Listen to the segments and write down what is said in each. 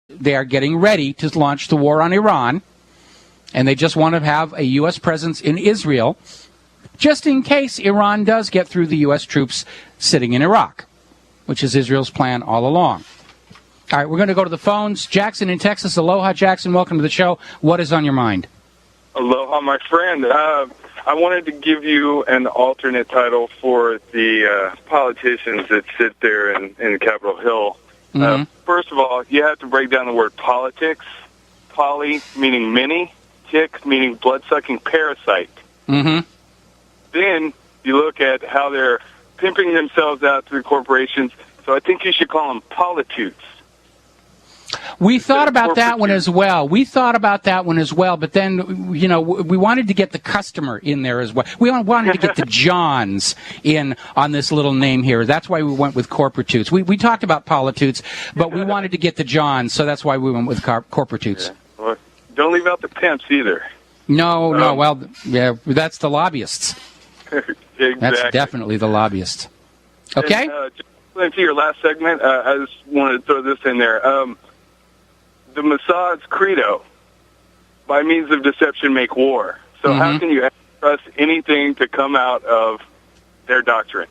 they are getting ready to launch the war on Iran, and they just want to have a U.S. presence in Israel, just in case Iran does get through the U.S. troops sitting in Iraq, which is Israel's plan all along. All right, we're going to go to the phones. Jackson in Texas. Aloha, Jackson. Welcome to the show. What is on your mind? Aloha, my friend. I wanted to give you an alternate title for the politicians that sit there in Capitol Hill. Mm-hmm. First of all, you have to break down the word politics. Poly meaning many, tick meaning blood-sucking parasite. Mm-hmm. Then you look at how they're pimping themselves out through corporations. So I think you should call them politics. We thought about that one as well. But then, we wanted to get the customer in there as well. We wanted to get the Johns in on this little name here. That's why we went with corporatutes. We talked about politics, but we wanted to get the Johns, so that's why we went with corporatutes. Yeah. Well, don't leave out the pimps either. No. Well, yeah, that's the lobbyists. Exactly. That's definitely the lobbyists. Okay? And, just into your last segment, I just wanted to throw this in there. The Mossad's credo, by means of deception, make war. So how can you trust anything to come out of their doctrine?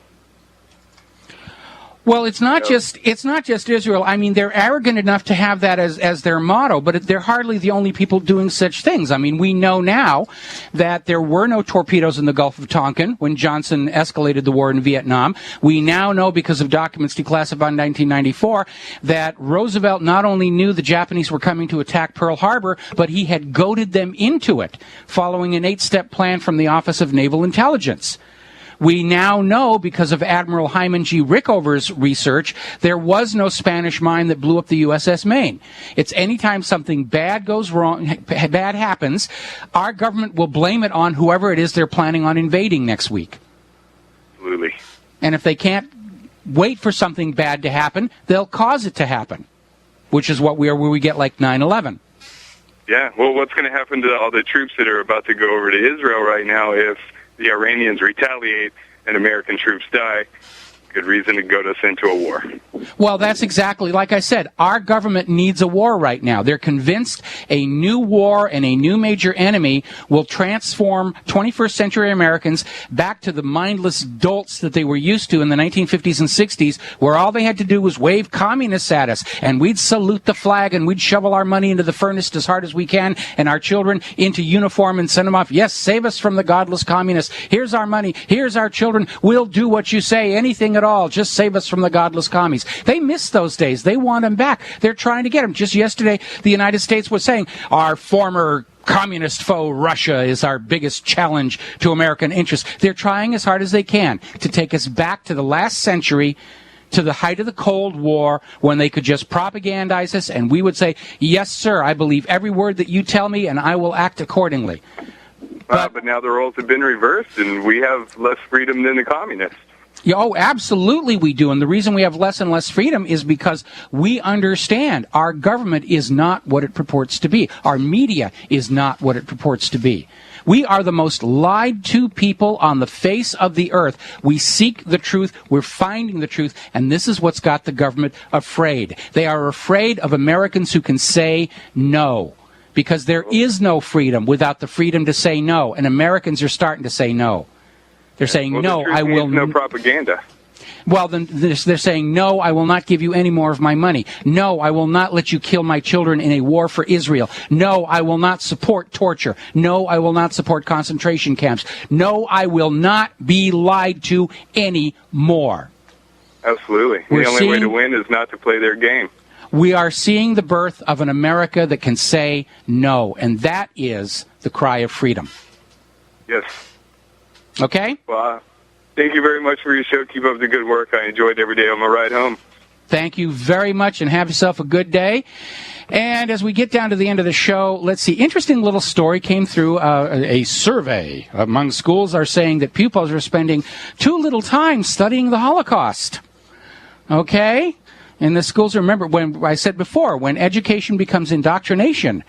Well, it's not just Israel. I mean, they're arrogant enough to have that as their motto, but they're hardly the only people doing such things. I mean, we know now that there were no torpedoes in the Gulf of Tonkin when Johnson escalated the war in Vietnam. We now know, because of documents declassified in 1994, that Roosevelt not only knew the Japanese were coming to attack Pearl Harbor, but he had goaded them into it, following an 8-step plan from the Office of Naval Intelligence. We now know, because of Admiral Hyman G. Rickover's research, there was no Spanish mine that blew up the USS Maine. It's anytime something bad goes wrong, bad happens, our government will blame it on whoever it is they're planning on invading next week. Absolutely. And if they can't wait for something bad to happen, they'll cause it to happen, which is where we get like 9/11. Yeah, well, what's going to happen to all the troops that are about to go over to Israel right now if the Iranians retaliate and American troops die? Good reason to goad us into a war. Well, that's exactly, like I said, our government needs a war right now. They're convinced a new war and a new major enemy will transform 21st century Americans back to the mindless dolts that they were used to in the 1950s and 60s, where all they had to do was wave communists at us, and we'd salute the flag, and we'd shovel our money into the furnace as hard as we can, and our children into uniform and send them off. Yes, save us from the godless communists. Here's our money. Here's our children. We'll do what you say, anything at all. Just save us from the godless commies. They miss those days. They want them back. They're trying to get them. Just yesterday, the United States was saying our former communist foe, Russia, is our biggest challenge to American interests. They're trying as hard as they can to take us back to the last century, to the height of the Cold War, when they could just propagandize us, and we would say, yes, sir, I believe every word that you tell me, and I will act accordingly. But now the roles have been reversed, and we have less freedom than the communists. Oh, absolutely we do. And the reason we have less and less freedom is because we understand our government is not what it purports to be. Our media is not what it purports to be. We are the most lied to people on the face of the earth. We seek the truth. We're finding the truth. And this is what's got the government afraid. They are afraid of Americans who can say no, because there is no freedom without the freedom to say no. And Americans are starting to say no. They're saying, no, I will no propaganda. Well, then they're saying, no, I will not give you any more of my money. No, I will not let you kill my children in a war for Israel. No, I will not support torture. No, I will not support concentration camps. No, I will not be lied to anymore. Absolutely. The only way to win is not to play their game. We are seeing the birth of an America that can say no, and that is the cry of freedom. Yes. Okay? Well, thank you very much for your show. Keep up the good work. I enjoyed every day on my ride home. Thank you very much, and have yourself a good day. And as we get down to the end of the show, let's see. Interesting little story came through. A survey among schools are saying that pupils are spending too little time studying the Holocaust. Okay? And the schools, remember, when I said before, when education becomes indoctrination,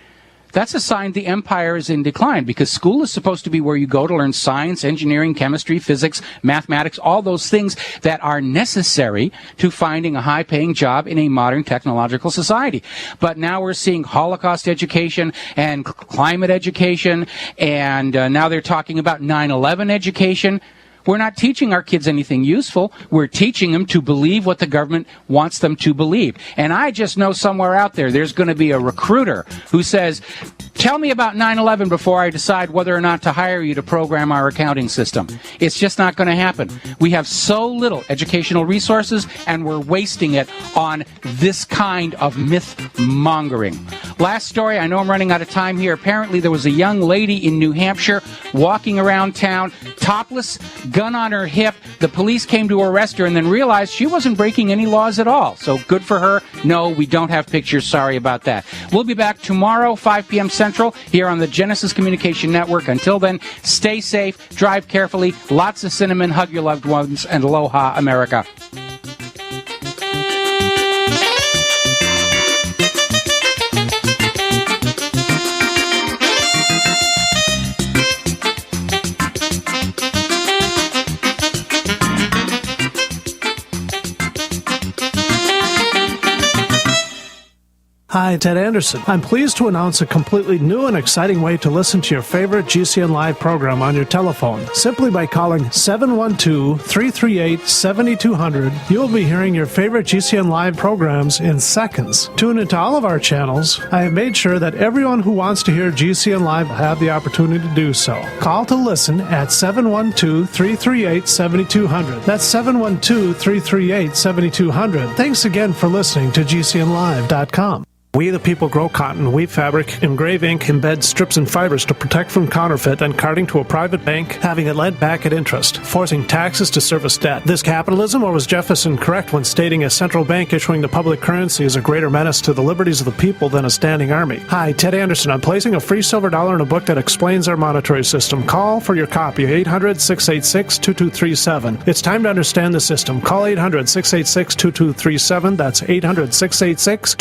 That's a sign the empire is in decline, because school is supposed to be where you go to learn science, engineering, chemistry, physics, mathematics, all those things that are necessary to finding a high-paying job in a modern technological society. But now we're seeing Holocaust education and climate education, and now they're talking about 9/11 education. We're not teaching our kids anything useful. We're teaching them to believe what the government wants them to believe. And I just know somewhere out there's going to be a recruiter who says, tell me about 9/11 before I decide whether or not to hire you to program our accounting system. It's just not going to happen. We have so little educational resources, and we're wasting it on this kind of myth-mongering. Last story, I know I'm running out of time here. Apparently there was a young lady in New Hampshire walking around town, topless, gun on her hip. The police came to arrest her and then realized she wasn't breaking any laws at all. So good for her. No, we don't have pictures. Sorry about that. We'll be back tomorrow, 5 p.m. Central, here on the Genesis Communication Network. Until then, stay safe, drive carefully, lots of cinnamon, hug your loved ones, and aloha, America. Hi, Ted Anderson. I'm pleased to announce a completely new and exciting way to listen to your favorite GCN Live program on your telephone. Simply by calling 712-338-7200, you will be hearing your favorite GCN Live programs in seconds. Tune into all of our channels. I have made sure that everyone who wants to hear GCN Live will have the opportunity to do so. Call to listen at 712-338-7200. That's 712-338-7200. Thanks again for listening to GCNLive.com. We the people grow cotton, weave fabric, engrave ink, embed strips and fibers to protect from counterfeit and carting to a private bank, having it lent back at interest, forcing taxes to service debt. This capitalism, or was Jefferson correct when stating a central bank issuing the public currency is a greater menace to the liberties of the people than a standing army? Hi, Ted Anderson. I'm placing a free silver dollar in a book that explains our monetary system. Call for your copy, 800-686-2237. It's time to understand the system. Call 800-686-2237. That's 800-686-2237.